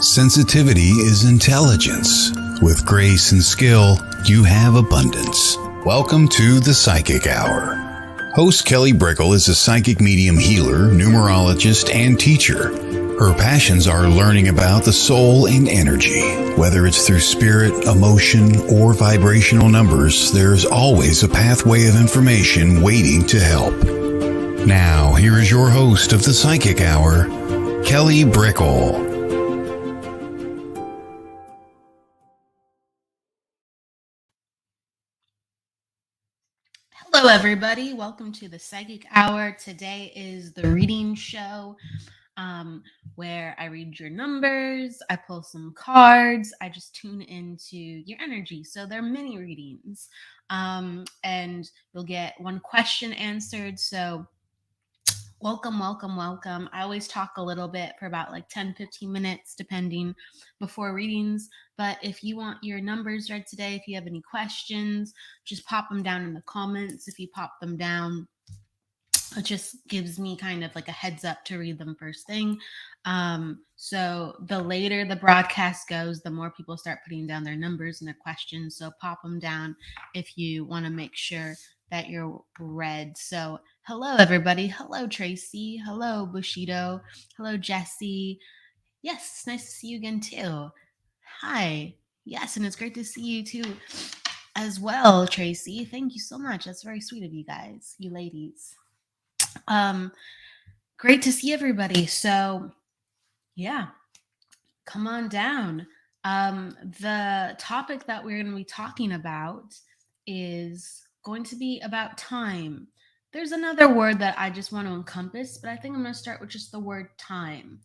Sensitivity is intelligence. With grace and skill, you have abundance. Welcome to the Psychic Hour. Host Kelly Brickle is a psychic medium healer, numerologist, and teacher. Her passions are learning about the soul and energy. Whether it's through spirit, emotion, or vibrational numbers, there's always a pathway of information waiting to help. Now, here is your host of the Psychic Hour, Kelly Brickle. Hello, everybody. Welcome to the Psychic Hour. Today is the reading show where I read your numbers, I pull some cards, I just tune into your energy. So they're mini readings, and you'll get one question answered. So welcome. I always talk a little bit for about like 10-15 minutes, depending, before readings. But if you want your numbers read today, if you have any questions, just pop them down in the comments. If you pop them down, it just gives me kind of like a heads up to read them first thing. So the later the broadcast goes, the more people start putting down their numbers and their questions. So pop them down if you want to make sure that you're read. So hello, everybody. Hello, Tracy. Hello, Bushido. Hello, Jesse. Yes, it's nice to see you again, too. Hi. Yes, and it's great to see you, too, as well, Tracy. Thank you so much. That's very sweet of you guys, you ladies. Great to see everybody. So, yeah, come on down. The topic that we're going to be talking about is going to be about time. There's another word that I just want to encompass, but I think I'm going to start with just the word time.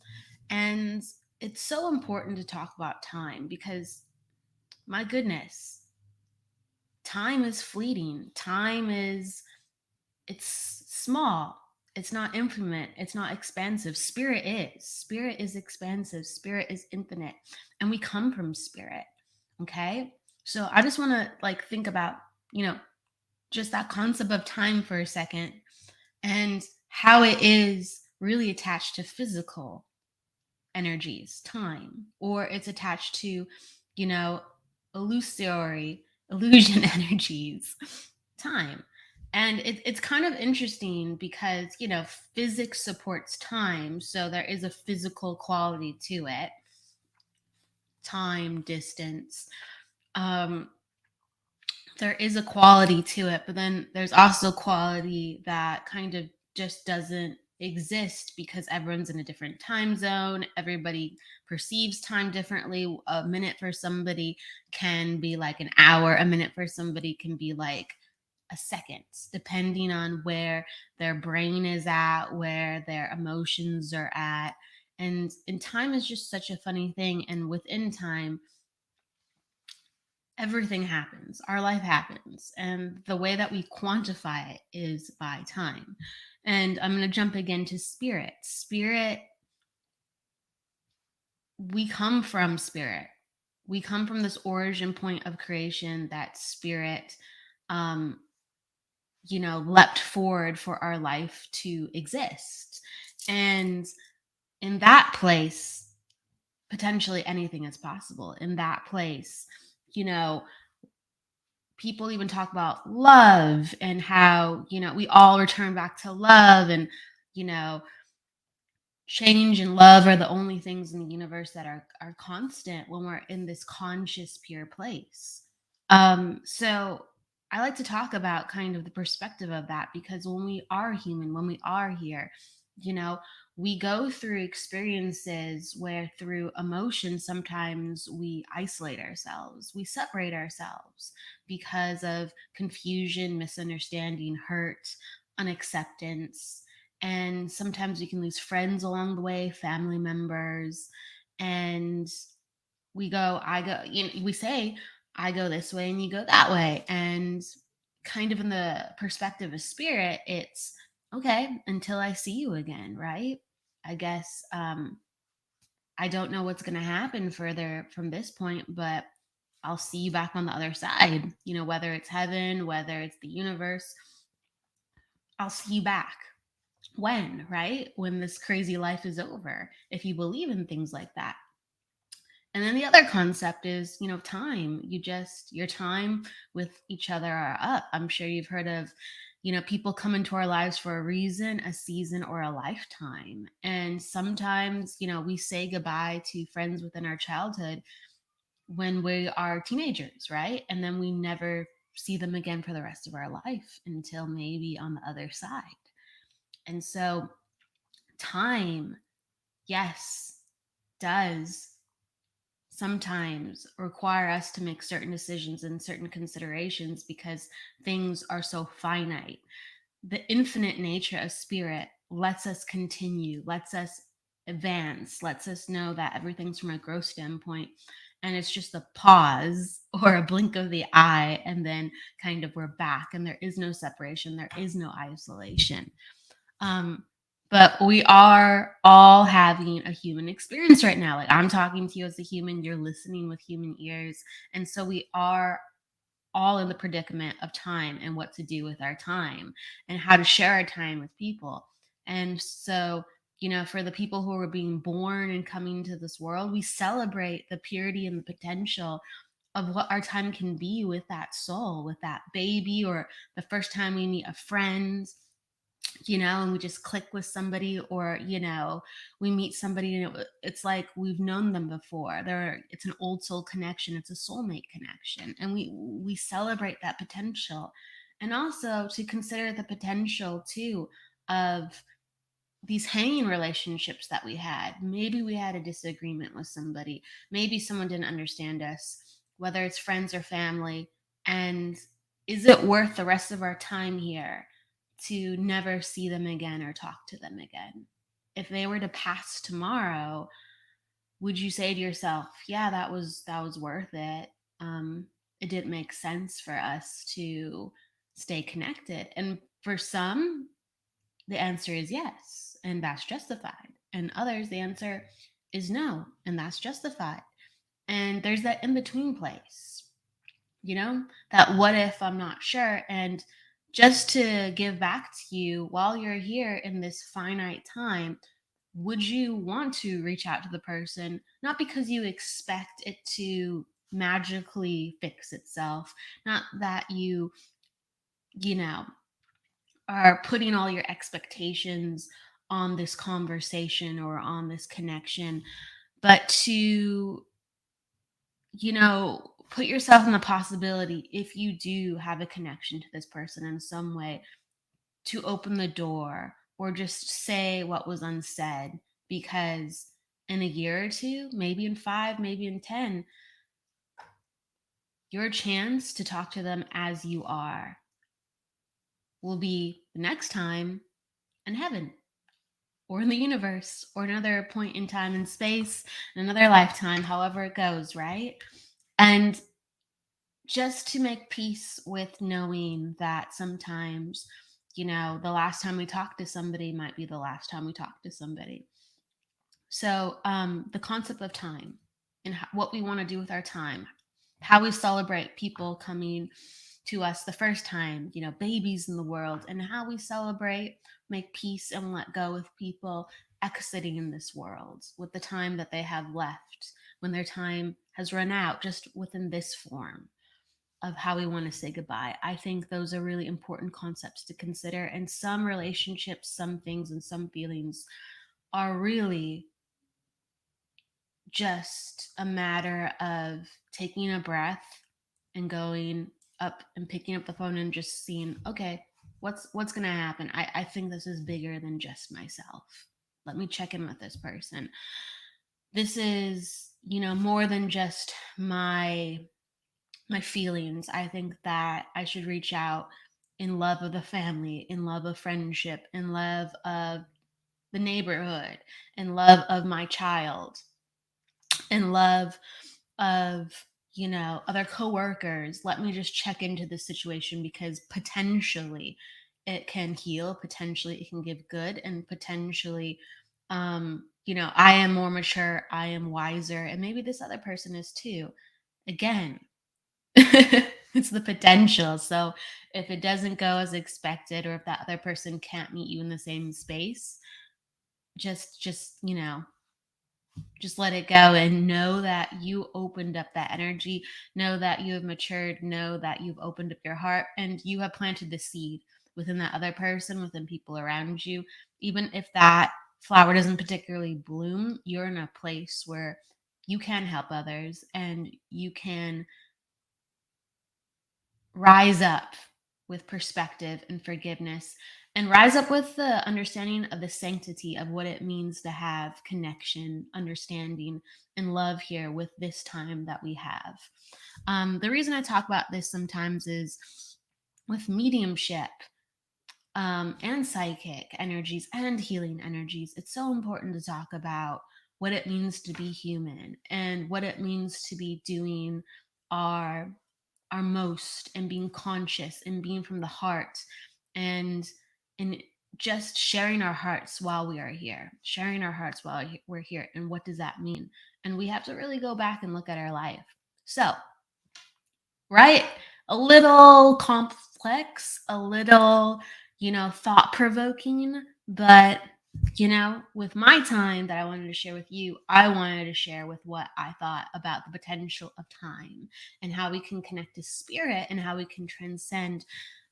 And it's so important to talk about time because, my goodness, time is fleeting. It's small. It's not infinite. It's not expansive. Spirit is. Spirit is expansive. Spirit is infinite. And we come from spirit. Okay? So I just want to think about, just that concept of time for a second and how it is really attached to physical energies, time, or it's attached to, illusion energies, time. And it's kind of interesting because, physics supports time. So there is a physical quality to it. Time, distance. There is a quality to it, but then there's also quality that kind of just doesn't exist because everyone's in a different time zone. Everybody perceives time differently. A minute for somebody can be like an hour. A minute for somebody can be like a second, depending on where their brain is at, where their emotions are at. And time is just such a funny thing. And within time, everything happens. Our life happens. And the way that we quantify it is by time. And I'm going to jump again to spirit. Spirit, we come from spirit. We come from this origin point of creation that spirit, leapt forward for our life to exist. And in that place, potentially anything is possible. In that place, people even talk about love and how, we all return back to love and, change and love are the only things in the universe that are constant when we're in this conscious, pure place. So I like to talk about kind of the perspective of that because when we are human, when we are here, we go through experiences where through emotion, sometimes we isolate ourselves, we separate ourselves because of confusion, misunderstanding, hurt, unacceptance. And sometimes we can lose friends along the way, family members. And we say, I go this way and you go that way. And kind of in the perspective of spirit, it's okay until I see you again, right? I guess I don't know what's going to happen further from this point, but I'll see you back on the other side. Whether it's heaven, whether it's the universe, I'll see you back. When, right? When this crazy life is over, if you believe in things like that. And then the other concept is, time. Your time with each other are up. I'm sure you've heard of, people come into our lives for a reason, a season, or a lifetime. And sometimes, we say goodbye to friends within our childhood when we are teenagers, right? And then we never see them again for the rest of our life until maybe on the other side. And so, time, yes, does sometimes require us to make certain decisions and certain considerations because things are so finite. The infinite nature of spirit lets us continue, lets us advance, lets us know that everything's from a growth standpoint. And it's just a pause or a blink of the eye, and then kind of we're back, and there is no separation, there is no isolation. Um, but we are all having a human experience right now. Like, I'm talking to you as a human, you're listening with human ears. And so we are all in the predicament of time and what to do with our time and how to share our time with people. And so, for the people who are being born and coming to this world, we celebrate the purity and the potential of what our time can be with that soul, with that baby, or the first time we meet a friend, and we just click with somebody, or we meet somebody and it's like we've known them before. It's an old soul connection, it's a soulmate connection, and we celebrate that potential. And also to consider the potential too of these hanging relationships that we had. Maybe we had a disagreement with somebody, maybe someone didn't understand us, whether it's friends or family. And is it worth the rest of our time here to never see them again or talk to them again? If they were to pass tomorrow, would you say to yourself, yeah, that was worth it? It didn't make sense for us to stay connected. And for some, the answer is yes, and that's justified. And others, the answer is no, and that's justified. And there's that in between place, that what if, I'm not sure. And just to give back to you, while you're here in this finite time, would you want to reach out to the person? Not because you expect it to magically fix itself, not that you know, are putting all your expectations on this conversation or on this connection, but to, put yourself in the possibility, if you do have a connection to this person in some way, to open the door or just say what was unsaid. Because in a year or two, maybe in 5, maybe in 10, your chance to talk to them as you are will be the next time in heaven, or in the universe, or another point in time and space, another lifetime, however it goes, right? And just to make peace with knowing that sometimes, the last time we talk to somebody might be the last time we talk to somebody. So, the concept of time and what we want to do with our time, how we celebrate people coming to us the first time, babies in the world, and how we celebrate, make peace, and let go with people exiting in this world with the time that they have left, when their time has run out, just within this form of how we want to say goodbye. I think those are really important concepts to consider. And some relationships, some things, and some feelings are really just a matter of taking a breath and going up and picking up the phone and just seeing, okay, what's gonna happen? I think this is bigger than just myself. Let me check in with this person. This is, more than just my feelings. I think that I should reach out in love of the family, in love of friendship, in love of the neighborhood, in love of my child, in love of, other coworkers. Let me just check into the situation, because potentially it can heal, potentially it can give good, and potentially, I am more mature, I am wiser, and maybe this other person is too. Again, it's the potential. So if it doesn't go as expected, or if that other person can't meet you in the same space, just Just let it go and know that you opened up that energy, know that you have matured, know that you've opened up your heart, and you have planted the seed within that other person, within people around you. Even if that flower doesn't particularly bloom, you're in a place where you can help others and you can rise up with perspective and forgiveness, and rise up with the understanding of the sanctity of what it means to have connection, understanding, and love here with this time that we have. The reason I talk about this sometimes is with mediumship, and psychic energies and healing energies, it's so important to talk about what it means to be human and what it means to be doing our our most, and being conscious and being from the heart, and and just sharing our hearts while we are here, sharing our hearts while we're here. And what does that mean? And we have to really go back and look at our life. So, right? A little complex, a little, thought provoking, but with my time that I wanted to share with you, I wanted to share with what I thought about the potential of time and how we can connect to spirit and how we can transcend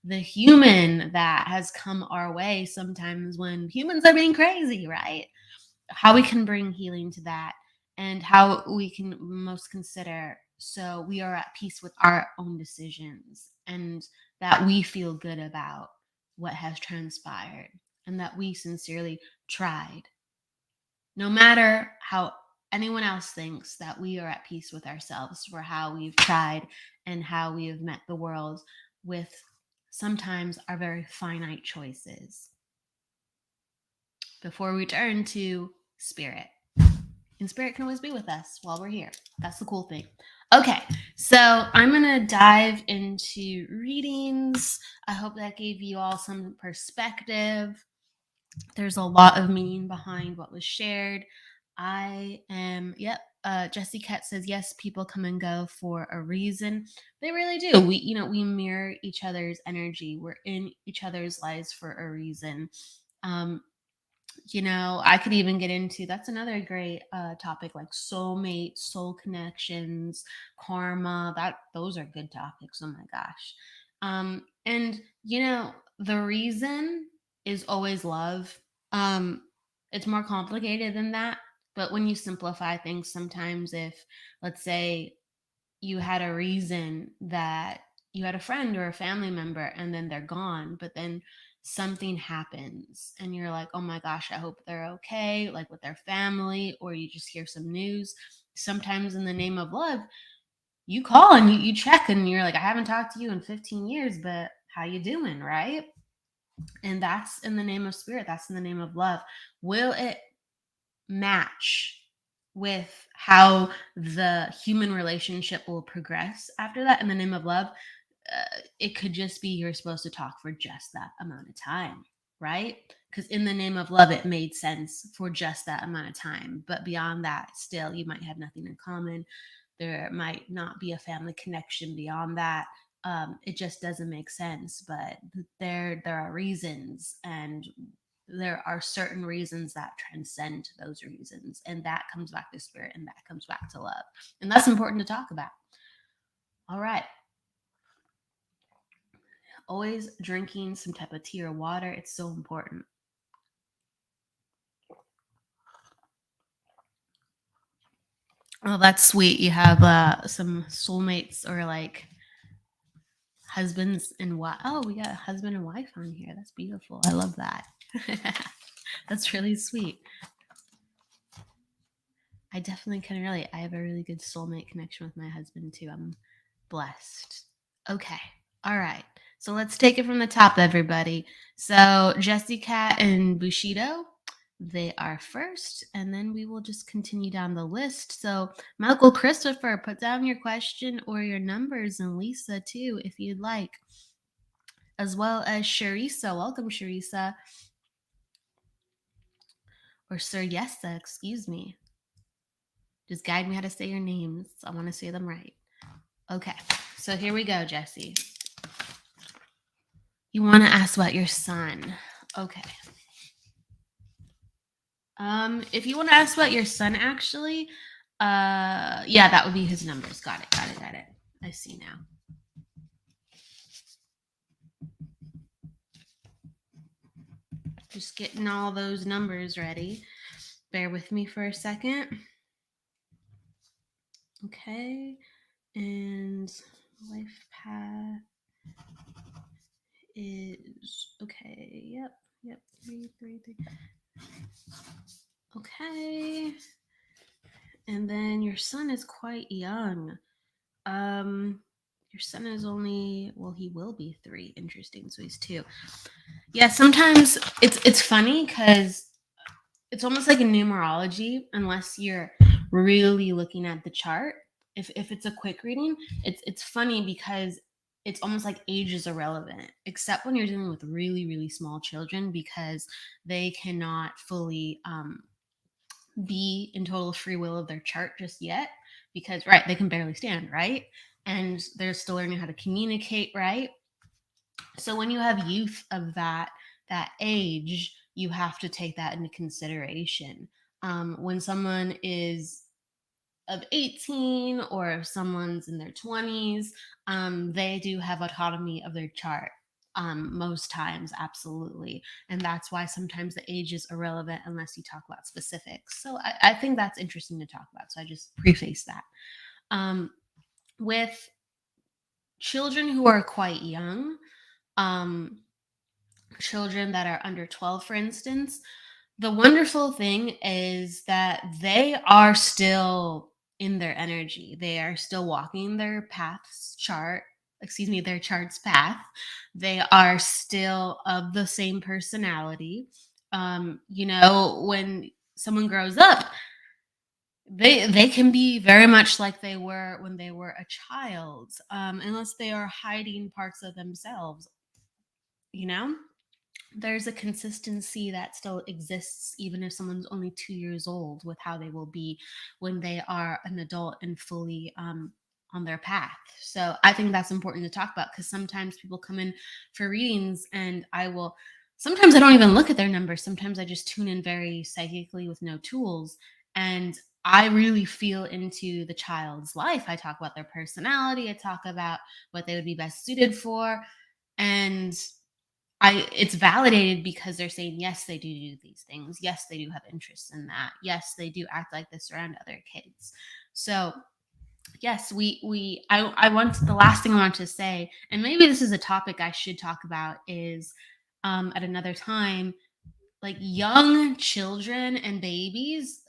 the human that has come our way sometimes when humans are being crazy, right? How we can bring healing to that, and how we can most consider so we are at peace with our own decisions, and that we feel good about what has transpired, and that we sincerely tried, no matter how anyone else thinks, that we are at peace with ourselves for how we've tried and how we have met the world with sometimes our very finite choices before we turn to spirit. And spirit can always be with us while we're here. That's the cool thing. Okay, so I'm going to dive into readings. I hope that gave you all some perspective. There's a lot of meaning behind what was shared. Jessie Cat says, yes, people come and go for a reason. They really do. We mirror each other's energy. We're in each other's lives for a reason. I could even get into, that's another great topic, like soulmate, soul connections, karma. Those are good topics. Oh my gosh. And the reason is always love. It's more complicated than that, but when you simplify things, sometimes, if, let's say, you had a reason that you had a friend or a family member and then they're gone, but then something happens and you're like, oh my gosh, I hope they're okay, like with their family, or you just hear some news. Sometimes in the name of love, you call and you check and you're like, I haven't talked to you in 15 years, but how you doing, right? And that's in the name of spirit. That's in the name of love. Will it match with how the human relationship will progress after that in the name of love? It could just be you're supposed to talk for just that amount of time, right? Because in the name of love, it made sense for just that amount of time. But beyond that, still, you might have nothing in common. There might not be a family connection beyond that. It just doesn't make sense. But there are reasons, and there are certain reasons that transcend those reasons, and that comes back to spirit, and that comes back to love, and that's important to talk about. All right. Always drinking some type of tea or water. It's so important. Oh, that's sweet. You have some soulmates, or like husbands and wife. Oh, we got a husband and wife on here. That's beautiful. I love that. That's really sweet. I definitely can relate. I have a really good soulmate connection with my husband too. I'm blessed. Okay. All right. So let's take it from the top, everybody. So Jessie Cat and Bushido, they are first, and then we will just continue down the list. So Michael Christopher, put down your question or your numbers, and Lisa too, if you'd like, as well as Sharisa. Welcome, Sharisa. Or Sir Yesa, excuse me. Just guide me how to say your names. I want to say them right. Okay, so here we go, Jessie. You want to ask about your son. Okay. If you want to ask about your son, actually, yeah, that would be his numbers. Got it. Got it. Got it. I see now. Just getting all those numbers ready. Bear with me for a second. Okay. And life path is okay. Yep. Yep. 333. Okay. And then your son is quite young. Your son is only, well, he will be 3. Interesting. So he's 2. Yeah, sometimes it's funny because it's almost like in numerology, unless you're really looking at the chart. If it's a quick reading, it's funny because it's almost like age is irrelevant, except when you're dealing with really, really small children, because they cannot fully be in total free will of their chart just yet, because right, they can barely stand, right? And they're still learning how to communicate, right? So when you have youth of that age, you have to take that into consideration. When someone is of 18, or if someone's in their 20s, they do have autonomy of their chart. Most times, absolutely. And that's why sometimes the age is irrelevant unless you talk about specifics. So I think that's interesting to talk about. So I just preface that. With children who are quite young, um, children that are under 12, for instance, the wonderful thing is that they are still in their energy. They are still walking their path's chart, excuse me, their chart's path. They are still of the same personality. When someone grows up, they can be very much like they were when they were a child, unless they are hiding parts of themselves, you know? There's a consistency that still exists even if someone's only 2 years old, with how they will be when they are an adult and fully on their path. So I think that's important to talk about, because sometimes people come in for readings and sometimes I don't even look at their numbers. Sometimes I just tune in very psychically with no tools, and I really feel into the child's life. I talk about their personality, I talk about what they would be best suited for, and it's validated because they're saying, yes, they do these things. Yes, they do have interests in that. Yes, they do act like this around other kids. So yes, I want, the last thing I want to say, and maybe this is a topic I should talk about, is at another time, like young children and babies,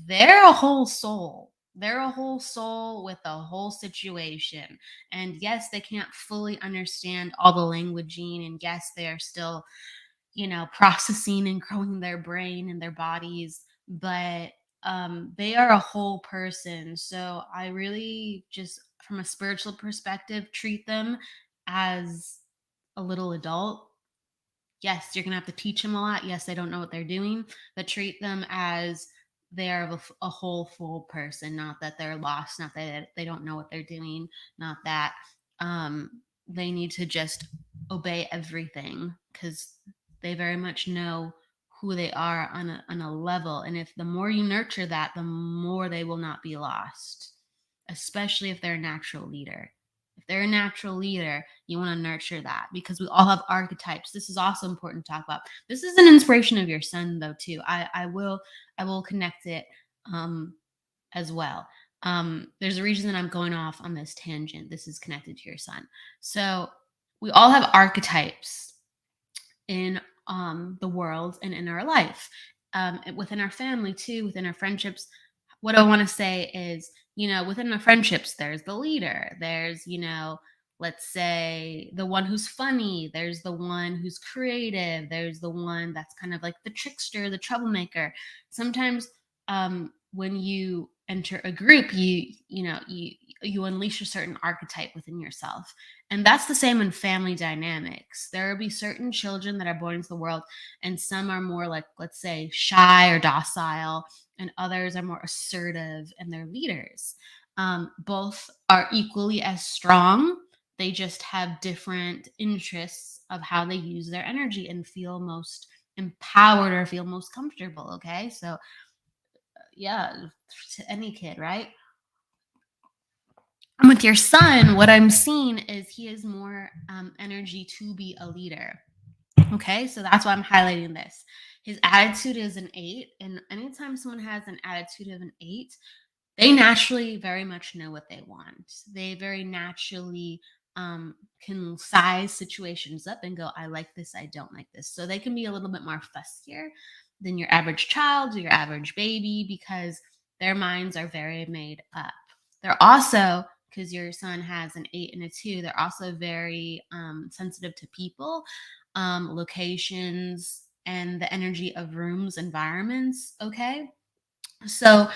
they're a whole soul. They're a whole soul with a whole situation. And yes, they can't fully understand all the languaging. And yes, they are still, processing and growing their brain and their bodies. But they are a whole person. So I really just, from a spiritual perspective, treat them as a little adult. Yes, you're gonna have to teach them a lot. Yes, they don't know what they're doing, but treat them as they are a whole full person. Not that they're lost, not that they don't know what they're doing, not that they need to just obey everything, because they very much know who they are on a level. And if the more you nurture that, the more they will not be lost, especially if they're a natural leader. If they're a natural leader, you want to nurture that, because we all have archetypes. This is also important to talk about. This is an inspiration of your son, though, too. I will connect it as well. There's a reason that I'm going off on this tangent. This is connected to your son. So we all have archetypes in the world and in our life, within our family too, within our friendships. What I want to say is, within the friendships, there's the leader, there's, let's say the one who's funny, there's the one who's creative, there's the one that's kind of like the trickster, the troublemaker. Sometimes when you enter a group, you unleash a certain archetype within yourself. And that's the same in family dynamics. There will be certain children that are born into the world, and some are more like, let's say, shy or docile, and others are more assertive and they're leaders. Both are equally as strong. They just have different interests of how they use their energy and feel most empowered or feel most comfortable. Okay. So, yeah, to any kid, right? And with your son, what I'm seeing is he has more energy to be a leader. Okay, so that's why I'm highlighting this. His attitude is an 8, and anytime someone has an attitude of an 8, they naturally very much know what they want. They very naturally can size situations up and go, I like this, I don't like this. So they can be a little bit more fussier than your average child or your average baby because their minds are very made up. They're also, because your son has an 8 and a 2, they're also very sensitive to people, locations, and the energy of rooms, environments. Okay. So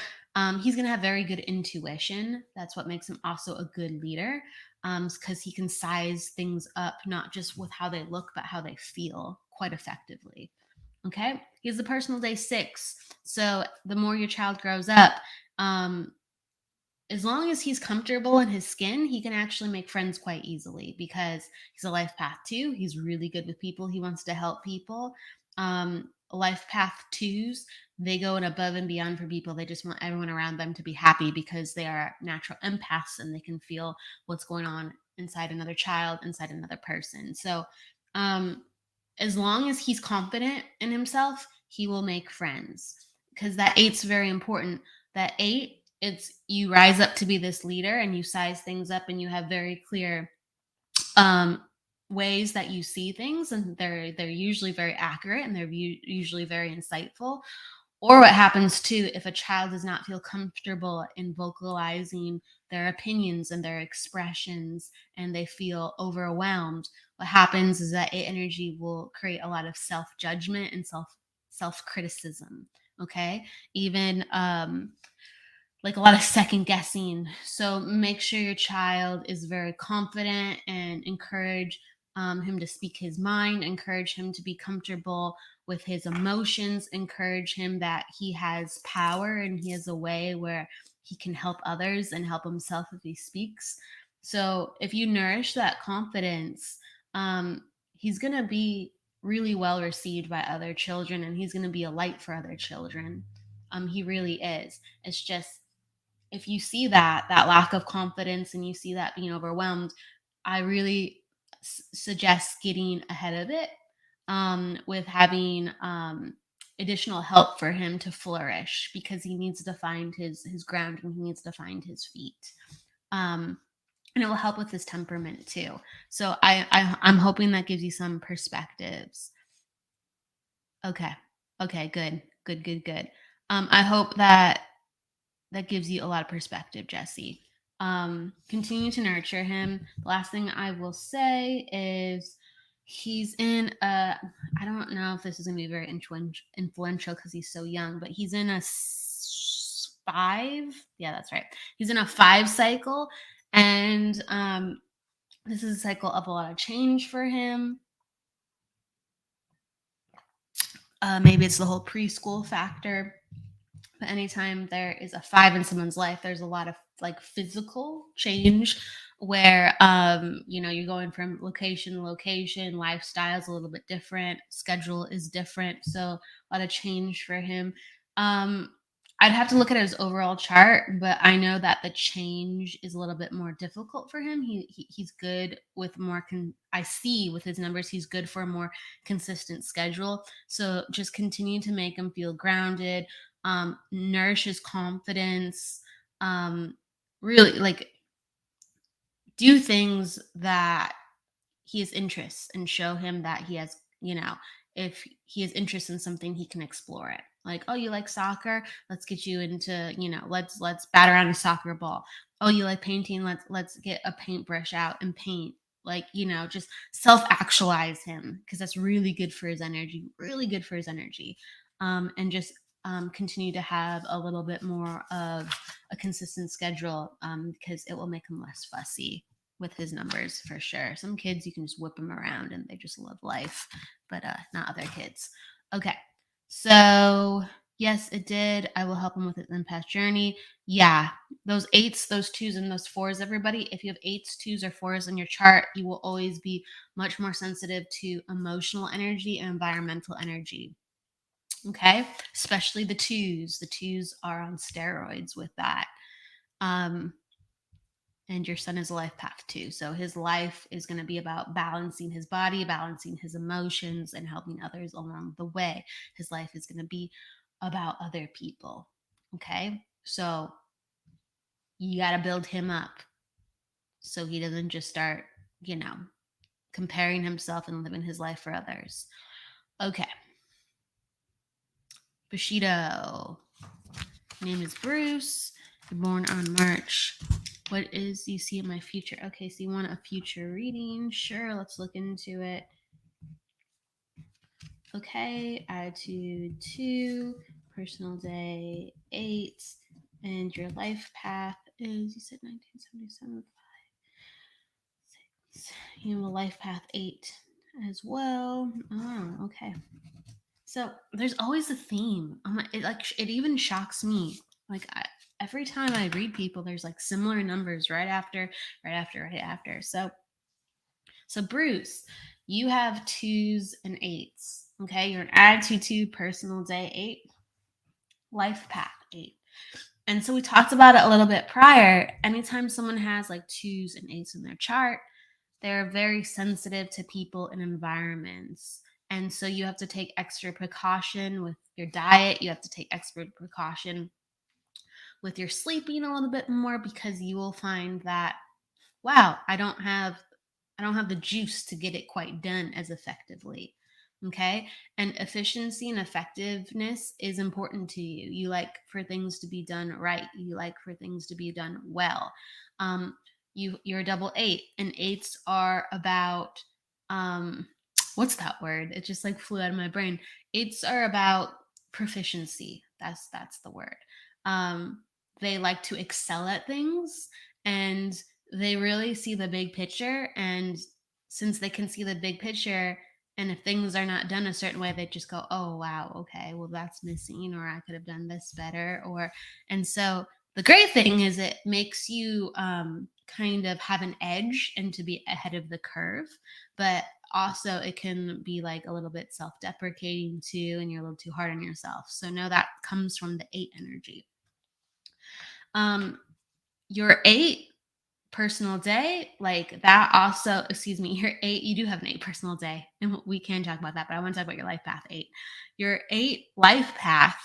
he's going to have very good intuition. That's what makes him also a good leader because he can size things up, not just with how they look, but how they feel quite effectively. Okay. He's the personal day 6. So the more your child grows up, um, as long as he's comfortable in his skin, he can actually make friends quite easily because he's a life path 2. He's really good with people. He wants to help people. Life path 2s, they go above and beyond for people. They just want everyone around them to be happy because they are natural empaths and they can feel what's going on inside another child, inside another person. So, um, as long as he's confident in himself, he will make friends because that 8's very important. That 8, it's you rise up to be this leader and you size things up and you have very clear um ways that you see things, and they're usually very accurate and they're usually very insightful. Or what happens too, if a child does not feel comfortable in vocalizing their opinions and their expressions and they feel overwhelmed, what happens is that 8 energy will create a lot of self-judgment and self-criticism. Okay. Even like a lot of second guessing. So make sure your child is very confident and encourage him to speak his mind, encourage him to be comfortable with his emotions, encourage him that he has power and he has a way where he can help others and help himself if he speaks. So if you nourish that confidence, he's going to be really well received by other children and he's going to be a light for other children. He really is. It's just if you see that lack of confidence and you see that being overwhelmed, I really suggest getting ahead of it with having additional help for him to flourish because he needs to find his ground and he needs to find his feet. And it will help with his temperament too. So I'm hoping that gives you some perspectives. Okay. Okay, good. I hope that gives you a lot of perspective, Jesse. Continue to nurture him. The last thing I will say is he's in a, I don't know if this is going to be very influential because he's so young, but he's in a 5. Yeah, that's right. He's in a 5 cycle. And this is a cycle of a lot of change for him. Maybe it's the whole preschool factor. But anytime there is a 5 in someone's life, there's a lot of like physical change where you're going from location to location, lifestyle's a little bit different, schedule is different. So a lot of change for him. I'd have to look at his overall chart, but I know that the change is a little bit more difficult for him. He's good with more I see with his numbers, he's good for a more consistent schedule. So just continue to make him feel grounded, nourish his confidence, really like do things that he has interests and show him that he has, if he has interest in something, he can explore it. Like, oh, you like soccer? Let's get you into, let's bat around a soccer ball. Oh, you like painting? Let's get a paintbrush out and paint. Like, just self-actualize him because that's really good for his energy, really good for his energy. And just continue to have a little bit more of a consistent schedule because it will make him less fussy with his numbers for sure. Some kids you can just whip them around and they just love life, but not other kids. Okay. So Yes, it did. I will help him with his empath journey. Yeah, those eights, those twos, and those fours, everybody. If you have eights, twos, or fours in your chart, you will always be much more sensitive to emotional energy and environmental energy. Okay, especially the twos. The twos are on steroids with that. Um, and your son is a life path too. So his life is going to be about balancing his body, balancing his emotions, and helping others along the way. His life is going to be about other people. Okay. So you got to build him up so he doesn't just start, you know, comparing himself and living his life for others. Okay. Bushido. Name is Bruce. You're born on March. What is you see in my future? Okay, so you want a future reading? Sure, let's look into it. Okay, attitude 2, personal day 8, and your life path is, you said 1977, 5, 6. You have a life path 8 as well. Oh, okay. So there's always a theme. It even shocks me. Every time I read people, there's like similar numbers right after, right after, right after. So Bruce, you have twos and eights. Okay, you're an attitude 2, personal day 8, life path 8. And so we talked about it a little bit prior. Anytime someone has like twos and eights in their chart, they're very sensitive to people and environments. And so you have to take extra precaution with your diet. You have to take extra precaution with your sleeping a little bit more, because you will find that, wow, I don't have the juice to get it quite done as effectively. Okay. And efficiency and effectiveness is important to you. You like for things to be done right. You like for things to be done well. Um, you're a double 8, and eights are about um what's that word? It just like flew out of my brain. Eights are about proficiency. That's the word. They like to excel at things, and they really see the big picture. And since they can see the big picture, and if things are not done a certain way, they just go, oh wow, okay, well that's missing, or I could have done this better. Or And so the great thing is it makes you kind of have an edge and to be ahead of the curve. But also it can be like a little bit self-deprecating too, and you're a little too hard on yourself. So no, that comes from the 8 energy. Your 8 personal day, like that also, excuse me, your 8, you do have an 8 personal day, and we can talk about that, but I want to talk about your life path 8. Your 8 life path,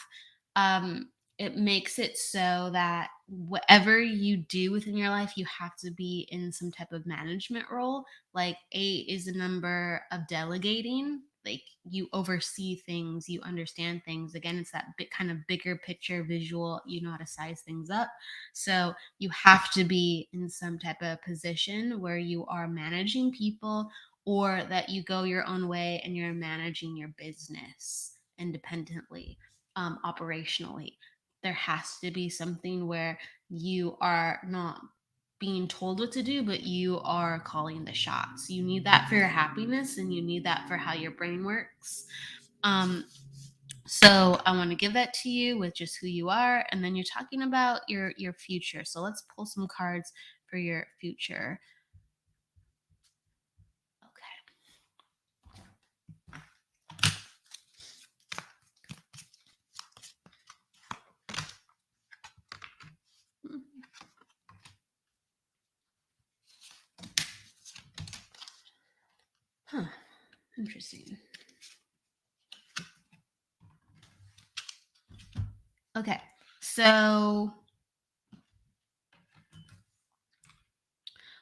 um it makes it so that whatever you do within your life, you have to be in some type of management role. Like 8 is a number of delegating. Like you oversee things, you understand things. Again, it's that big kind of bigger picture visual, you know how to size things up. So you have to be in some type of position where you are managing people, or that you go your own way and you're managing your business independently, operationally. There has to be something where you are not being told what to do, but you are calling the shots. You need that for your happiness, and you need that for how your brain works. Um, so I want to give that to you with just who you are, and then you're talking about your future. So let's pull some cards for your future. Okay. Huh. Interesting. Okay. So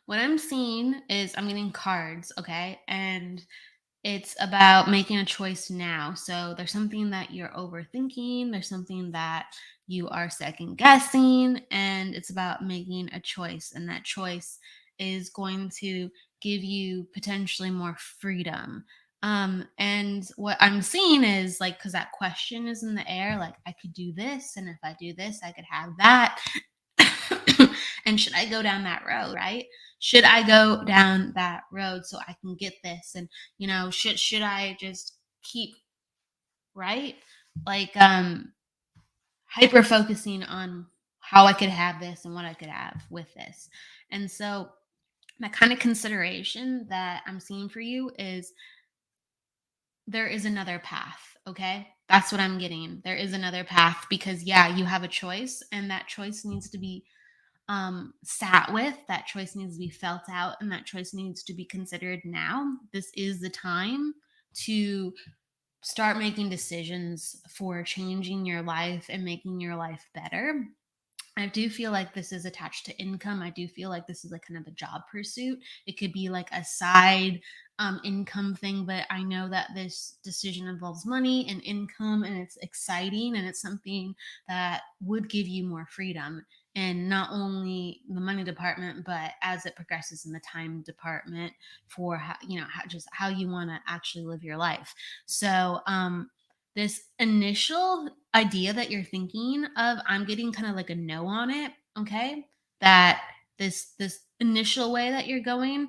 what I'm seeing is I'm getting cards, okay? And it's about making a choice now. So there's something that you're overthinking, there's something that you are second guessing, and it's about making a choice. And that choice is going to give you potentially more freedom. And what I'm seeing is like, because that question is in the air, like, I could do this, and if I do this, I could have that. And should I go down that road, right? Should I go down that road so I can get this? And should I just keep, right? Like hyper focusing on how I could have this and what I could have with this. And so that kind of consideration that I'm seeing for you is there is another path. Okay. That's what I'm getting. There is another path because, yeah, you have a choice, and that choice needs to be sat with. That choice needs to be felt out, and that choice needs to be considered now. This is the time to start making decisions for changing your life and making your life better. I do feel like this is attached to income. I do feel like this is like kind of a job pursuit. It could be like a side income thing, but I know that this decision involves money and income, and it's exciting, and it's something that would give you more freedom. And not only the money department, but as it progresses in the time department for how, just how you want to actually live your life. So, this initial idea that you're thinking of, I'm getting kind of like a no on it. Okay. That this initial way that you're going,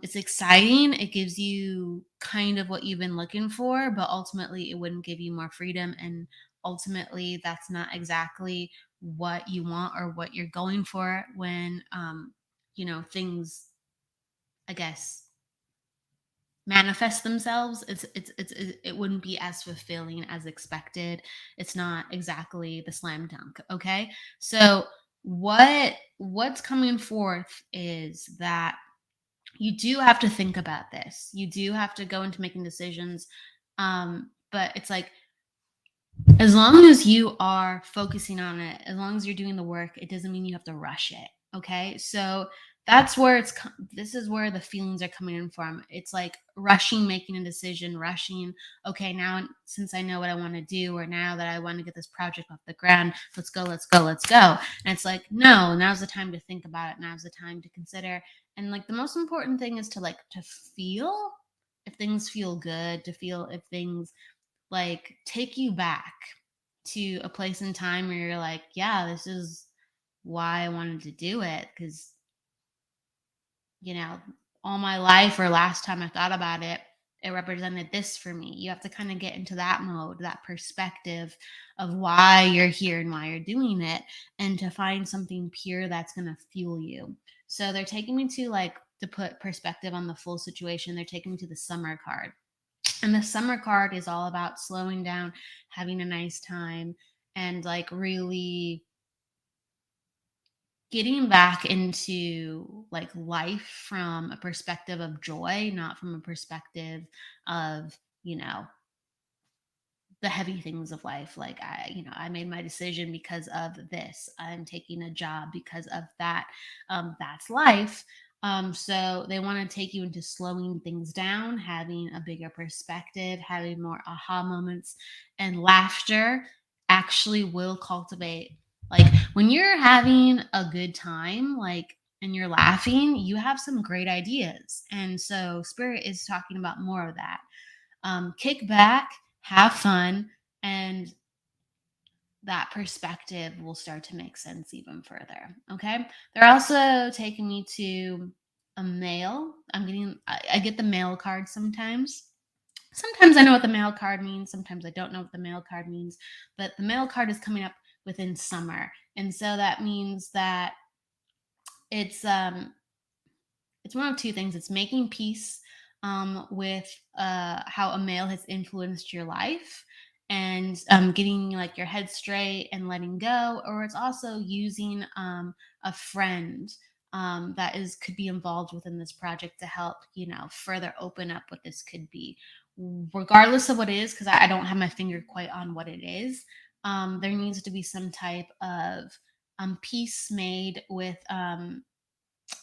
it's exciting. It gives you kind of what you've been looking for, but ultimately it wouldn't give you more freedom. And ultimately that's not exactly what you want or what you're going for when things, I guess, manifest themselves. It wouldn't be as fulfilling as expected. It's not exactly the slam dunk. Okay. So what's coming forth is that you do have to think about this. You do have to go into making decisions. But it's like, as long as you are focusing on it, as long as you're doing the work, it doesn't mean you have to rush it. Okay. So that's where this is where the feelings are coming in from. It's like rushing, making a decision, rushing. Okay. Now, since I know what I want to do, or now that I want to get this project off the ground, let's go, let's go, let's go. And it's like, no, now's the time to think about it. Now's the time to consider. And like the most important thing is to feel if things feel good, to feel if things like take you back to a place in time where you're like, yeah, this is why I wanted to do it. Cause, you know, all my life or last time I thought about it, it represented this for me. You have to kind of get into that mode, that perspective of why you're here and why you're doing it, and to find something pure that's going to fuel you. So they're taking me to like, to put perspective on the full situation, they're taking me to the summer card. And the summer card is all about slowing down, having a nice time, and like really getting back into like life from a perspective of joy, not from a perspective of, you know, the heavy things of life. Like I made my decision because of this. I'm taking a job because of that. That's life. So they want to take you into slowing things down, having a bigger perspective, having more aha moments, and laughter actually will cultivate. Like when you're having a good time, like, and you're laughing, you have some great ideas. And so Spirit is talking about more of that. Kick back, have fun, and that perspective will start to make sense even further. Okay. They're also taking me to a mail. I get the mail card sometimes. Sometimes I know what the mail card means. Sometimes I don't know what the mail card means. But the mail card is coming up within summer. And so that means that it's it's one of two things. It's making peace with how a male has influenced your life, and getting like your head straight and letting go, or it's also using a friend that is could be involved within this project to help further open up what this could be, regardless of what it is, because I don't have my finger quite on what it is. There needs to be some type of peace made with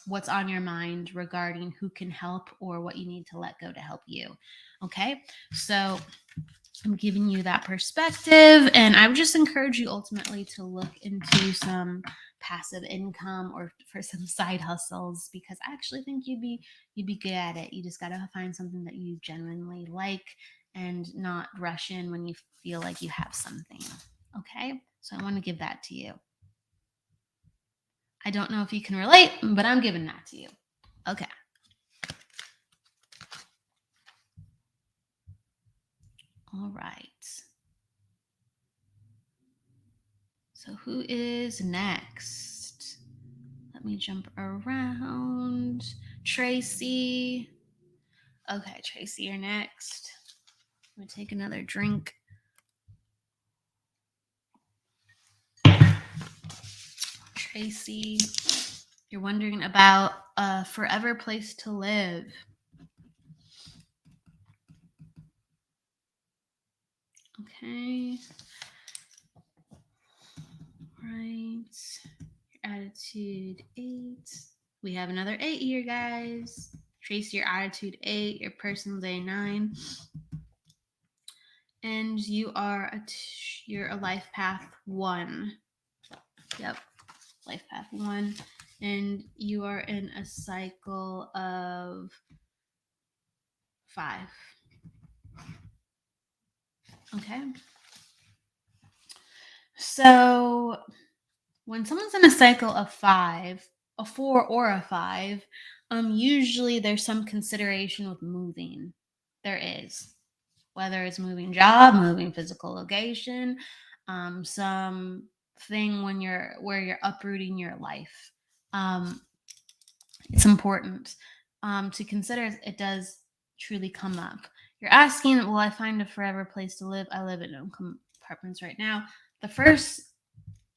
what's on your mind regarding who can help or what you need to let go to help you. Okay. So I'm giving you that perspective, and I would just encourage you ultimately to look into some passive income or for some side hustles, because I actually think you'd be good at it. You just got to find something that you genuinely like and not rush in when you feel like you have something. Okay. So I want to give that to you. I don't know if you can relate, but I'm giving that to you. Okay. All right. So who is next? Let me jump around. Tracy. Okay, Tracy, you're next. I'm gonna take another drink. Tracy, you're wondering about a forever place to live. Okay. Right. Your attitude 8. We have another 8 here, guys. Trace your attitude 8, your personal day 9. And you're a life path 1. Yep. Life path 1. And you are in a cycle of 5. Okay. So when someone's in a cycle of 5, a 4 or a 5, usually there's some consideration with moving. There is, whether it's moving job, moving physical location, some thing where you're uprooting your life. It's important to consider. It does truly come up. You're asking, will I find a forever place to live? I live in income apartments right now. The first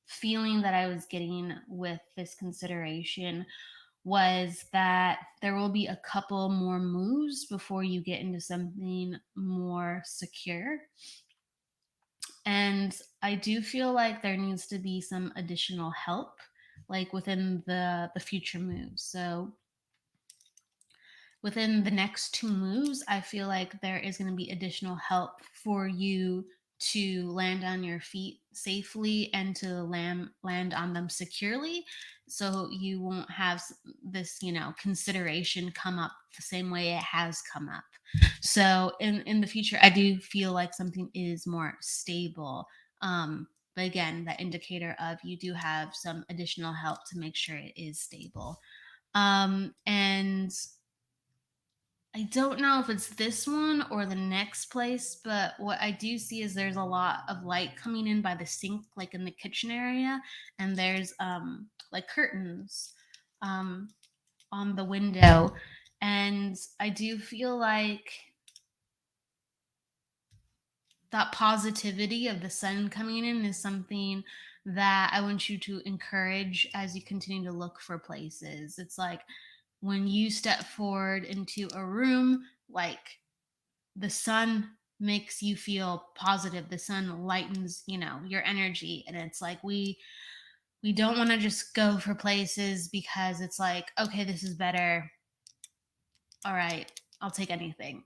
feeling that I was getting with this consideration was that there will be a couple more moves before you get into something more secure. And I do feel like there needs to be some additional help, like within the future moves. So within the next 2 moves, I feel like there is going to be additional help for you to land on your feet safely and to land on them securely, so you won't have this, consideration come up the same way it has come up. So in the future, I do feel like something is more stable. But again, that indicator of you do have some additional help to make sure it is stable. And I don't know if it's this one or the next place, but what I do see is there's a lot of light coming in by the sink, like in the kitchen area, and there's like curtains um on the window. And I do feel like that positivity of the sun coming in is something that I want you to encourage as you continue to look for places. It's like when you step forward into a room, like the sun makes you feel positive. The sun lightens, your energy. And it's like we don't want to just go for places because it's like, okay, this is better. All right, I'll take anything.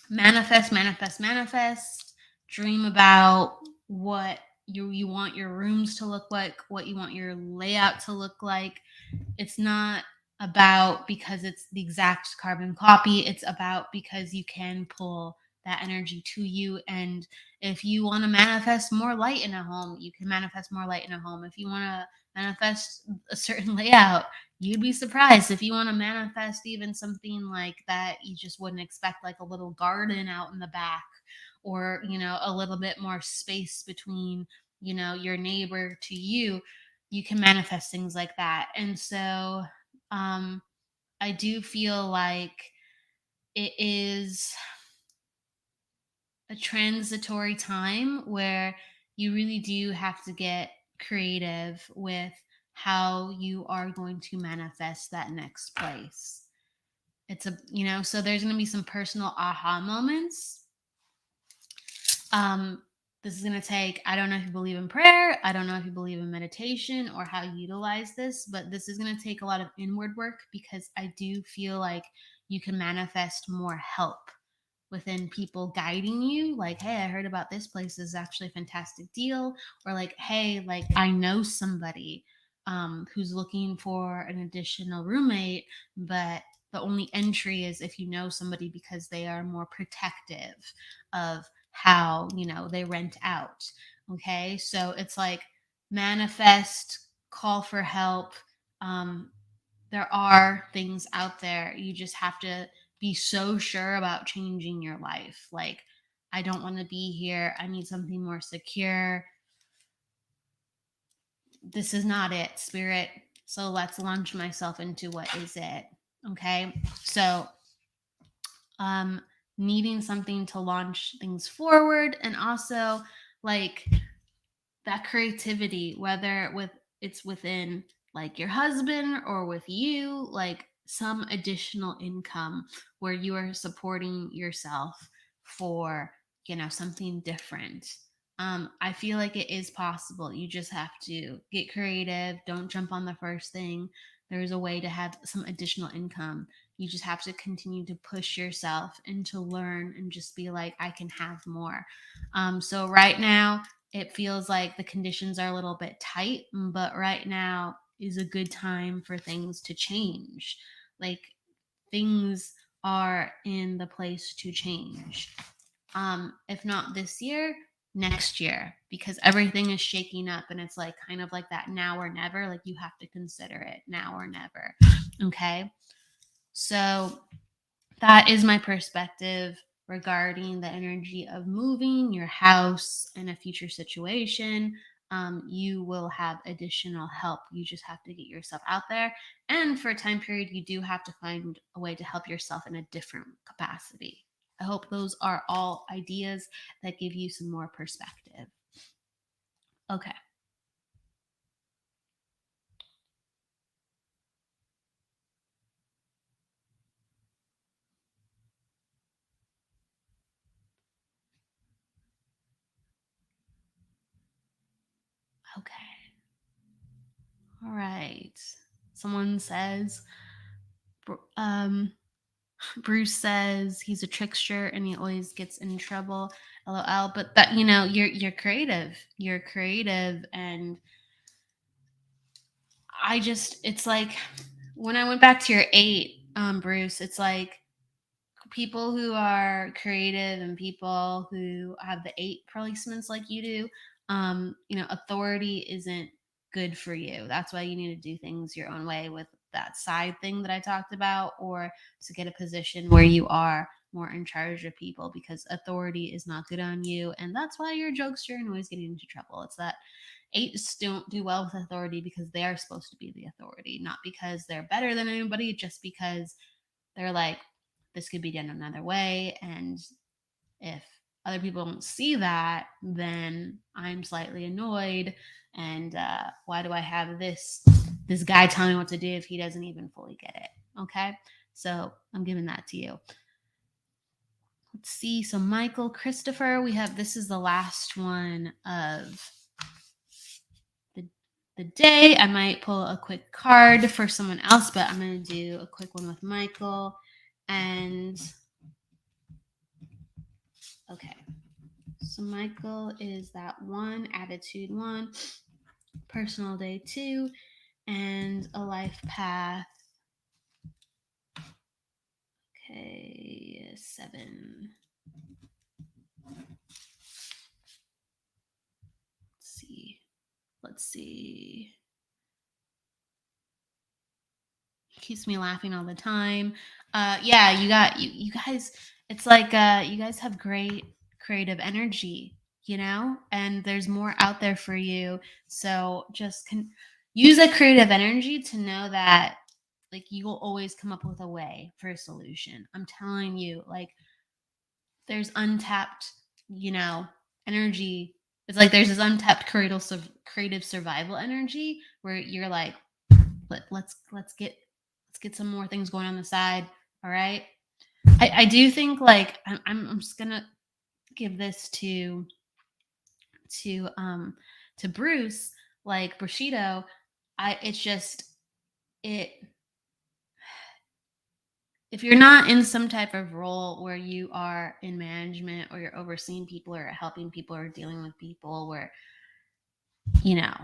Manifest, manifest, manifest. Dream about what you want your rooms to look like, what you want your layout to look like. It's not about because it's the exact carbon copy. It's about because you can pull that energy to you. And if you want to manifest more light in a home, you can manifest more light in a home. If you want to manifest a certain layout, you'd be surprised. If you want to manifest even something like that you just wouldn't expect, like a little garden out in the back, or a little bit more space between your neighbor to you, you can manifest things like that. And so um I do feel like it is a transitory time where you really do have to get creative with how you are going to manifest that next place. So there's going to be some personal aha moments. um this is going to take, I don't know if you believe in prayer, I don't know if you believe in meditation or how you utilize this, but this is going to take a lot of inward work, because I do feel like you can manifest more help within people guiding you, like, hey, I heard about this place, this is actually a fantastic deal, or like, hey, like I know somebody who's looking for an additional roommate, but the only entry is if you know somebody, because they are more protective of how they rent out. Okay, so it's like manifest, call for help. um there are things out there. You just have to be so sure about changing your life. Like, I don't want to be here, I need something more secure. this is not it, spirit. So let's launch myself into what is it. Okay. So um needing something to launch things forward, and also like that creativity, whether with it's within like your husband or with you, like some additional income where you are supporting yourself for, something different. I feel like it is possible. You just have to get creative. Don't jump on the first thing. There's a way to have some additional income. You just have to continue to push yourself and to learn and just be like, I can have more. So right now, it feels like the conditions are a little bit tight, but right now is a good time for things to change. Like things are in the place to change. If not this year, next year, because everything is shaking up and it's like kind of like that now or never. Like you have to consider it now or never. Okay. So that is my perspective regarding the energy of moving your house in a future situation. You will have additional help. You just have to get yourself out there. And for a time period, you do have to find a way to help yourself in a different capacity. I hope those are all ideas that give you some more perspective. Okay. Okay. All right. Someone says, um, Bruce says he's a trickster and he always gets in trouble. LOL. But that, you're creative. You're creative, and it's like when I went back to your 8, Bruce, it's like people who are creative and people who have the 8 placements like you do, authority isn't good for you. That's why you need to do things your own way with that side thing that I talked about, or to get a position where you are more in charge of people, because authority is not good on you. And that's why you're a jokester and always getting into trouble. It's that 8s don't do well with authority because they are supposed to be the authority, not because they're better than anybody, just because they're like, this could be done another way. And if other people don't see that, then I'm slightly annoyed. And why do I have this guy telling me what to do if he doesn't even fully get it? Okay, so I'm giving that to you. Let's see. So Michael Christopher, we have, this is the last one of the day. I might pull a quick card for someone else, but I'm going to do a quick one with Michael. And okay. So Michael is that 1, attitude 1, personal day 2, and a life path. Okay, 7. Let's see. Keeps me laughing all the time. Yeah, you guys. It's like you guys have great creative energy, and there's more out there for you. So just use that creative energy to know that like you will always come up with a way for a solution. I'm telling you, like there's untapped, energy. It's like there's this untapped creative survival energy where you're like, let's get some more things going on the side. All right. I do think like I'm just gonna give this to um to Bruce, like Bushido. It's just it if you're not in some type of role where you are in management or you're overseeing people or helping people or dealing with people, where you know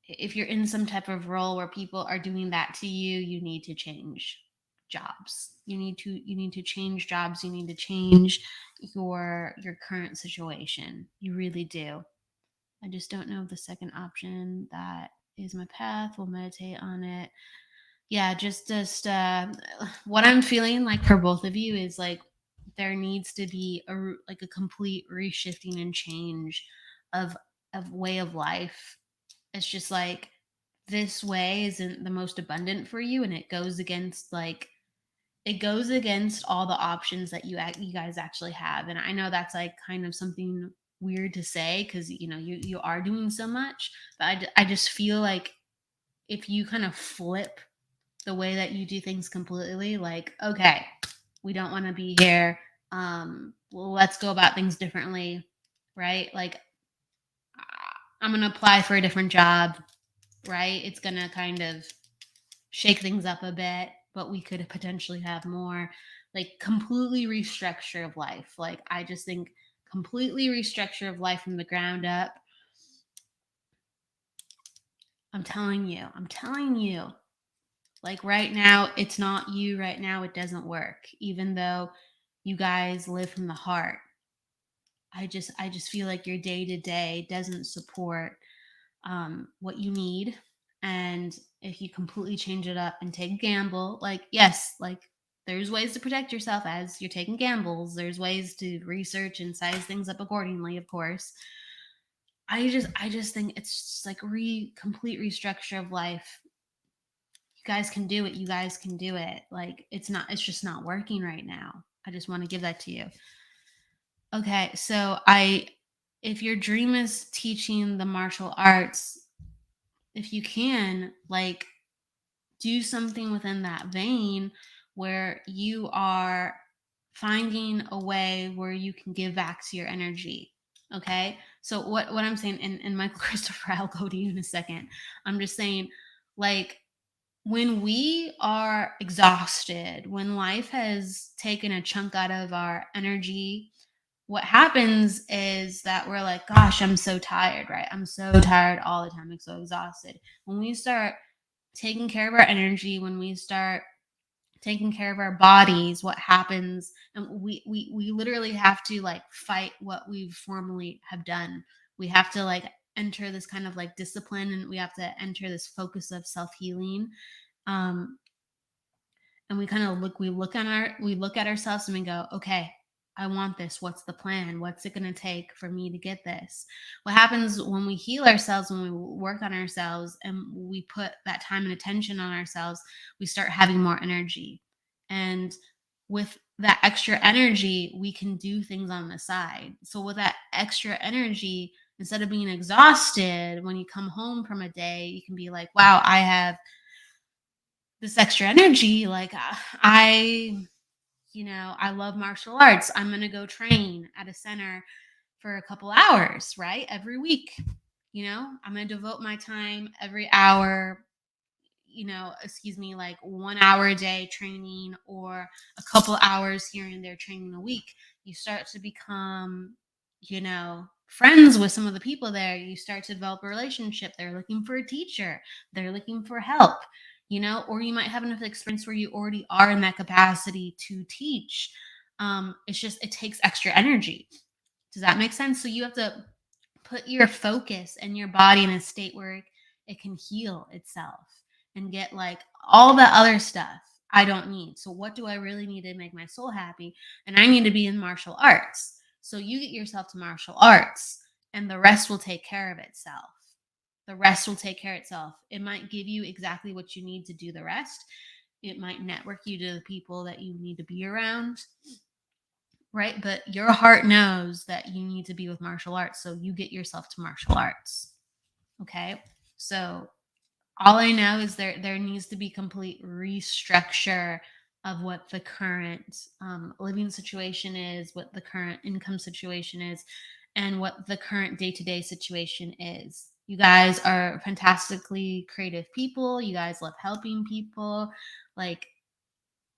if you're in some type of role where people are doing that to you, you need to change jobs. You need to change jobs. You need to change your current situation. You really do. I just don't know the second option. That is my path. We'll meditate on it. Yeah, just what I'm feeling like for both of you is like there needs to be like a complete reshifting and change of way of life, It's just like this way isn't the most abundant for you, and it goes against all the options that you guys actually have. And I know that's like kind of something weird to say because you are doing so much, but I just feel like if you kind of flip the way that you do things completely, like, okay, we don't want to be here, well, let's go about things differently, right? Like, I'm going to apply for a different job, right? It's going to kind of shake things up a bit, but we could potentially have more, like, completely restructure of life. Like, I just think completely restructure of life from the ground up. I'm telling you, like, right now, it's not you. Right now, it doesn't work, even though you guys live from the heart. I just feel like your day to day doesn't support what you need. And if you completely change it up and take a gamble, like, yes, like, there's ways to protect yourself as you're taking gambles. There's ways to research and size things up accordingly, of course. I just think it's just like complete restructure of life. You guys can do it. You guys can do it. Like, it's just not working right now. I just want to give that to you. Okay, so if your dream is teaching the martial arts, if you can, like, do something within that vein where you are finding a way where you can give back to your energy. Okay. So what I'm saying, and Michael Christopher, I'll go to you in a second. I'm just saying, like, when we are exhausted, when life has taken a chunk out of our energy, what happens is that we're like, gosh, I'm so tired, right? I'm so tired all the time. I'm so exhausted. When we start taking care of our energy, when we start taking care of our bodies, what happens, and we literally have to, like, fight what we've formerly have done. We have to, like, enter this kind of, like, discipline, and we have to enter this focus of self-healing. um and we kind of look at ourselves and we go, okay, I want this. What's the plan? What's it going to take for me to get this? What happens when we heal ourselves, when we work on ourselves and we put that time and attention on ourselves, we start having more energy. And with that extra energy, we can do things on the side. So with that extra energy, instead of being exhausted when you come home from a day, you can be like, wow, I have this extra energy. Like, I love martial arts. I'm going to go train at a center for a couple hours, right? Every week. I'm going to devote my time every hour, like 1 hour a day training, or a couple hours here and there training a week. You start to become, friends with some of the people there. You start to develop a relationship. They're looking for a teacher, they're looking for help, or you might have enough experience where you already are in that capacity to teach. It's just, it takes extra energy. Does that make sense? So you have to put your focus and your body in a state where it can heal itself and get, like, all the other stuff I don't need. So what do I really need to make my soul happy? And I need to be in martial arts. So you get yourself to martial arts, and the rest will take care of itself. The rest will take care of itself. It might give you exactly what you need to do the rest. It might network you to the people that you need to be around, right? But your heart knows that you need to be with martial arts. So you get yourself to martial arts. Okay. So all I know is there needs to be complete restructure of what the current living situation is, what the current income situation is, and what the current day-to-day situation is. You guys are fantastically creative people. You guys love helping people. Like,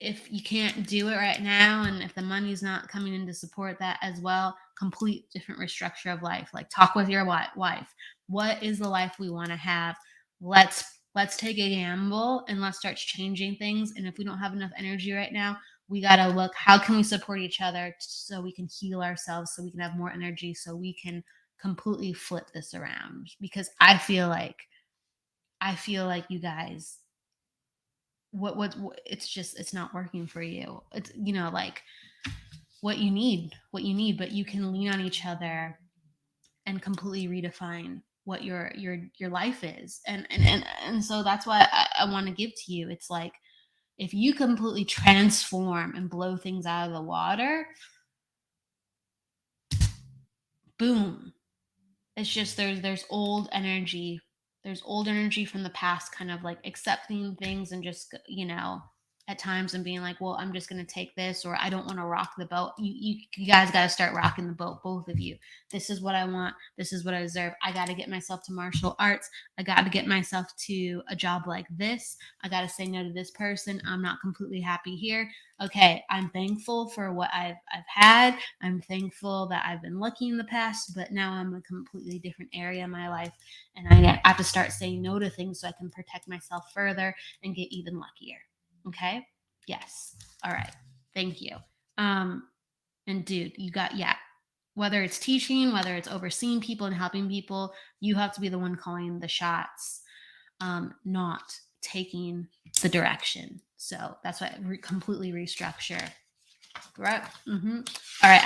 if you can't do it right now, and if the money's not coming in to support that as well, complete different restructure of life. Like, talk with your wife. What is the life we want to have? Let's take a gamble and let's start changing things. And if we don't have enough energy right now, we got to look, how can we support each other so we can heal ourselves, so we can have more energy, so we can completely flip this around. Because I feel like you guys, it's not working for you. It's, like, what you need, but you can lean on each other and completely redefine what your life is. And so that's why I want to give to you. It's like, if you completely transform and blow things out of the water, boom. It's just there's old energy. There's old energy from the past, kind of like accepting things and just, at times, and being like, well, I'm just going to take this, or I don't want to rock the boat. You guys got to start rocking the boat, both of you. This is what I want. This is what I deserve. I got to get myself to martial arts. I got to get myself to a job like this. I got to say no to this person. I'm not completely happy here. Okay, I'm thankful for what I've had. I'm thankful that I've been lucky in the past, but now I'm in a completely different area in my life, and I have to start saying no to things so I can protect myself further and get even luckier. Okay? Yes. All right. Thank you. And dude, you got, yeah. Whether it's teaching, whether it's overseeing people and helping people, you have to be the one calling the shots, not taking the direction. So that's why I completely restructure. Right. All right.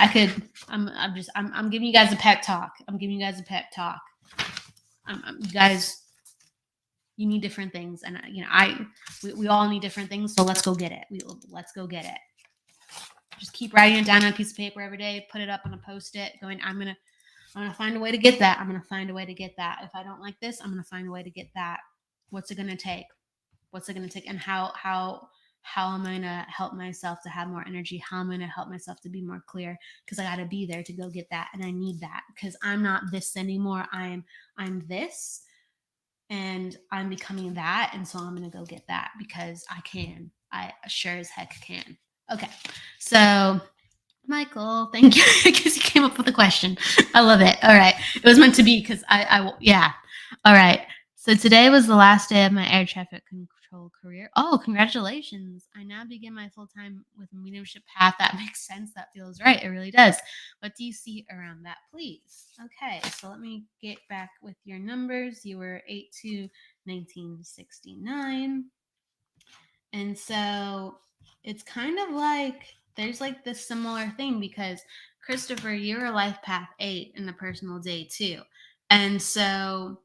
I'm giving you guys a pep talk. You guys, you need different things. And, we all need different things. So let's go get it. Let's go get it. Just keep writing it down on a piece of paper every day, put it up on a Post-it, going, I'm going to find a way to get that. I'm going to find a way to get that. If I don't like this, I'm going to find a way to get that. What's it going to take? And how am I going to help myself to have more energy? How am I going to help myself to be more clear? Because I got to be there to go get that. And I need that, because I'm not this anymore. I'm this, and I'm becoming that. And so I'm going to go get that, because I can. I sure as heck can. Okay. So Michael, thank you, because you came up with a question. I love it. All right. It was meant to be, because yeah. All right. So today was the last day of my air traffic control career. Oh, congratulations. I now begin my full-time with mediumship path. That makes sense. That feels right. It really does. What do you see around that, please? Okay. So let me get back with your numbers. You were 8/2/1969. And so it's kind of like there's like this similar thing, because Christopher, you're a life path 8 in the personal day too. And so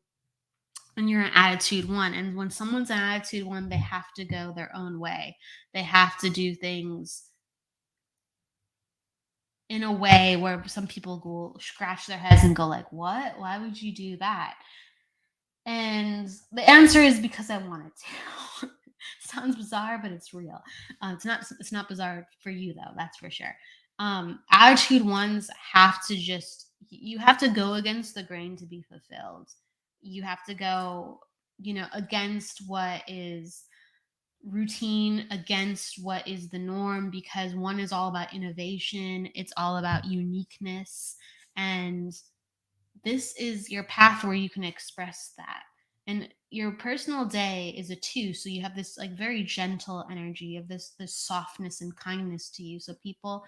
when you're an attitude 1, and when someone's an attitude 1, they have to go their own way. They have to do things in a way where some people go scratch their heads and go like, what? Why would you do that? And the answer is because I wanted to. Sounds bizarre, but it's real. It's not bizarre for you though, that's for sure. Attitude 1s have to you have to go against the grain to be fulfilled. You have to go, against what is routine, against what is the norm, because 1 is all about innovation. It's all about uniqueness. And this is your path where you can express that. And your personal day is a 2, so you have this like very gentle energy of this softness and kindness to you. So people,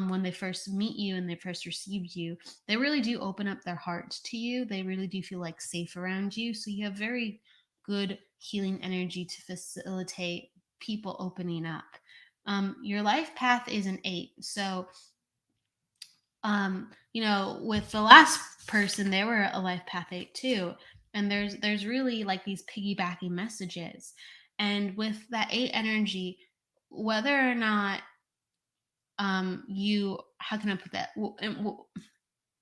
when they first meet you and they first receive you, they really do open up their hearts to you. They really do feel like safe around you. So you have very good healing energy to facilitate people opening up. Your life path is an 8, so with the last person, they were a life path 8 too. And there's really like these piggybacking messages. And with that 8 energy, whether or not how can I put that?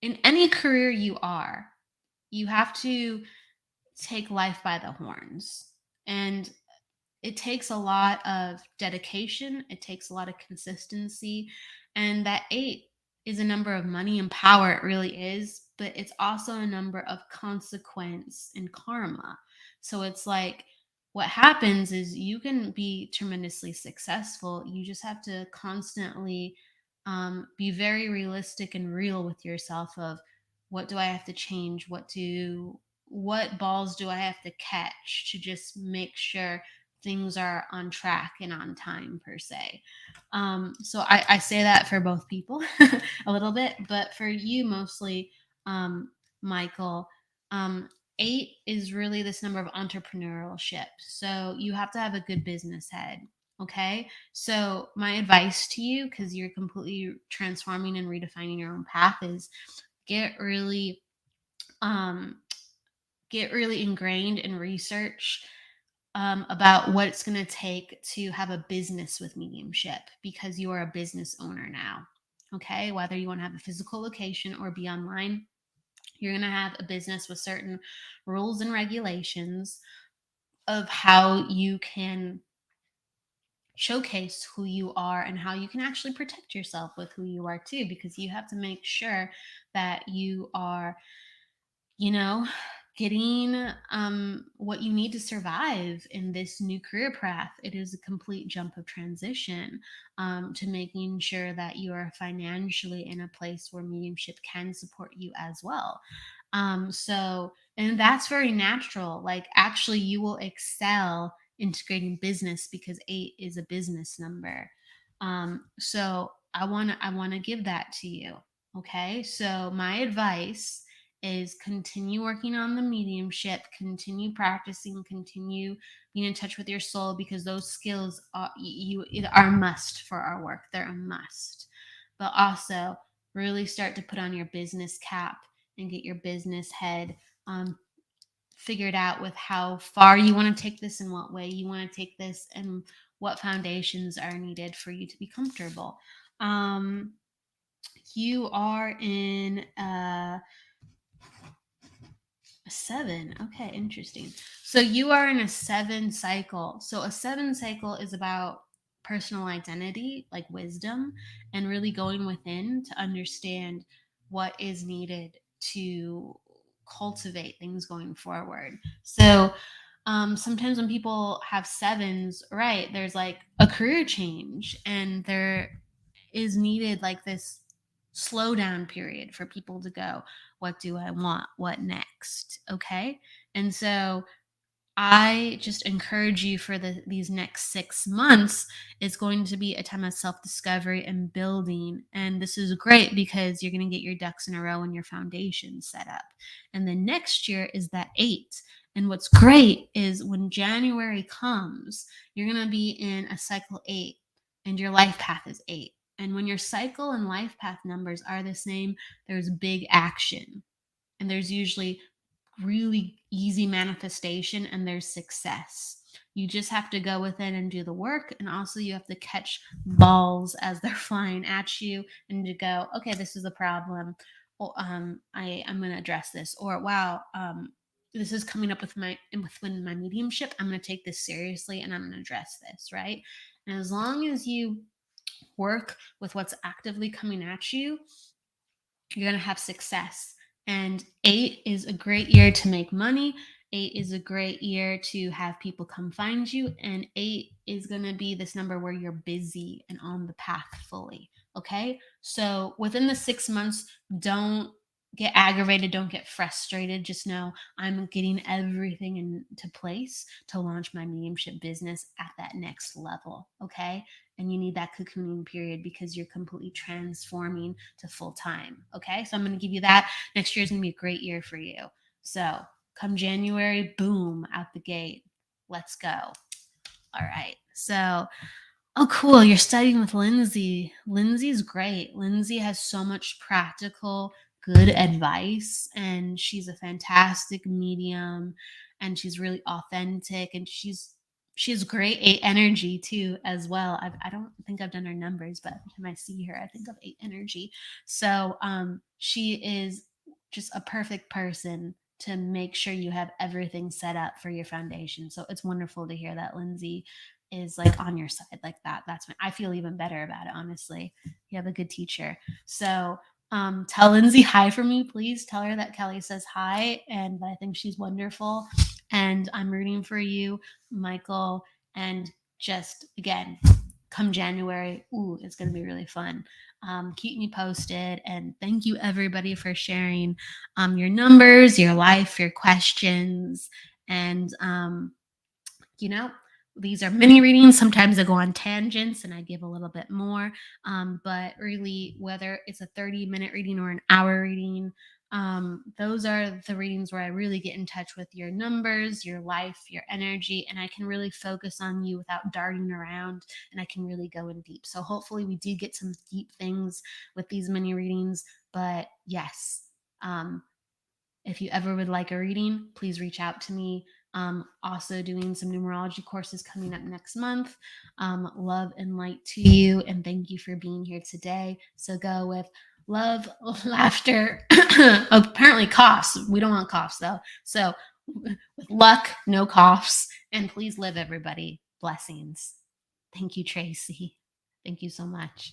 In any career you are, you have to take life by the horns. And it takes a lot of dedication. It takes a lot of consistency. And that 8 is a number of money and power. It really is. But it's also a number of consequence and karma. So it's like, what happens is you can be tremendously successful. You just have to constantly be very realistic and real with yourself of, what do I have to change? What balls do I have to catch to just make sure things are on track and on time, per se. So I say that for both people a little bit, but for you mostly, Michael, 8 is really this number of entrepreneurship. So you have to have a good business head. Okay. So my advice to you, because you're completely transforming and redefining your own path, is get really get really ingrained in research about what it's going to take to have a business with mediumship, because you are a business owner now. Okay, whether you want to have a physical location or be online, you're going to have a business with certain rules and regulations of how you can showcase who you are and how you can actually protect yourself with who you are too, because you have to make sure that you are, you know, getting what you need to survive in this new career path. It is a complete jump of transition, to making sure that you are financially in a place where mediumship can support you as well. And that's very natural. Like, actually, you will excel integrating business because 8 is a business number. So I want to give that to you. Okay, so my advice is continue working on the mediumship, continue practicing, continue being in touch with your soul, because those skills are a must for our work. They're a must. But also really start to put on your business cap and get your business head figured out with how far you want to take this and what way you want to take this and what foundations are needed for you to be comfortable. Um, you are in a 7. Okay, interesting. So you are in a 7 cycle. So a 7 cycle is about personal identity, like wisdom, and really going within to understand what is needed to cultivate things going forward. So sometimes when people have 7s, right, there's like a career change, and there is needed like this slow down period for people to go, what do I want? What next? Okay. And so I just encourage you for these next 6 months. It's going to be a time of self discovery and building. And this is great because you're going to get your ducks in a row and your foundation set up. And then next year is that 8. And what's great is when January comes, you're going to be in a cycle 8, and your life path is 8. And when your cycle and life path numbers are the same, there's big action. And there's usually really easy manifestation, and there's success. You just have to go within and do the work. And also, you have to catch balls as they're flying at you and to go, okay, this is a problem. Well, I'm going to address this. Or, wow, this is coming up within my mediumship. I'm going to take this seriously and I'm going to address this, right? And as long as you work with what's actively coming at you, you're going to have success. And 8 is a great year to make money. 8 is a great year to have people come find you. And 8 is going to be this number where you're busy and on the path fully. Okay. So within the 6 months, don't get aggravated. Don't get frustrated. Just know I'm getting everything into place to launch my mediumship business at that next level. Okay. And you need that cocooning period because you're completely transforming to full time. Okay. So I'm going to give you that. Next year is going to be a great year for you. So come January, boom, out the gate. Let's go. All right. So, oh, cool. You're studying with Lindsay. Lindsay's great. Lindsay has so much practical, good advice, and she's a fantastic medium, and she's really authentic, and she has great 8 energy too, as well. I don't think I've done her numbers, but every time I see her, I think of 8 energy. So she is just a perfect person to make sure you have everything set up for your foundation. So it's wonderful to hear that Lindsay is like on your side like that. That's when I feel even better about it, honestly. You have a good teacher. So tell Lindsay hi for me, please. Tell her that Kelly says hi and that I think she's wonderful. And I'm rooting for you, Michael. And just again, come January, ooh, it's going to be really fun. Keep me posted. And thank you, everybody, for sharing your numbers, your life, your questions. And, you know, these are mini readings. Sometimes I go on tangents and I give a little bit more. But really, whether it's a 30-minute reading or an hour reading, those are the readings where I really get in touch with your numbers, your life, your energy, and I can really focus on you without darting around, and I can really go in deep. So hopefully we do get some deep things with these mini readings. But yes, um, If you ever would like a reading, please reach out to me. Also doing some numerology courses coming up next month. Love and light to you, and thank you for being here today. So go with love, laughter, apparently coughs. We don't want coughs though. So with luck, no coughs, and please live, everybody. Blessings. Thank you, Tracy. Thank you so much.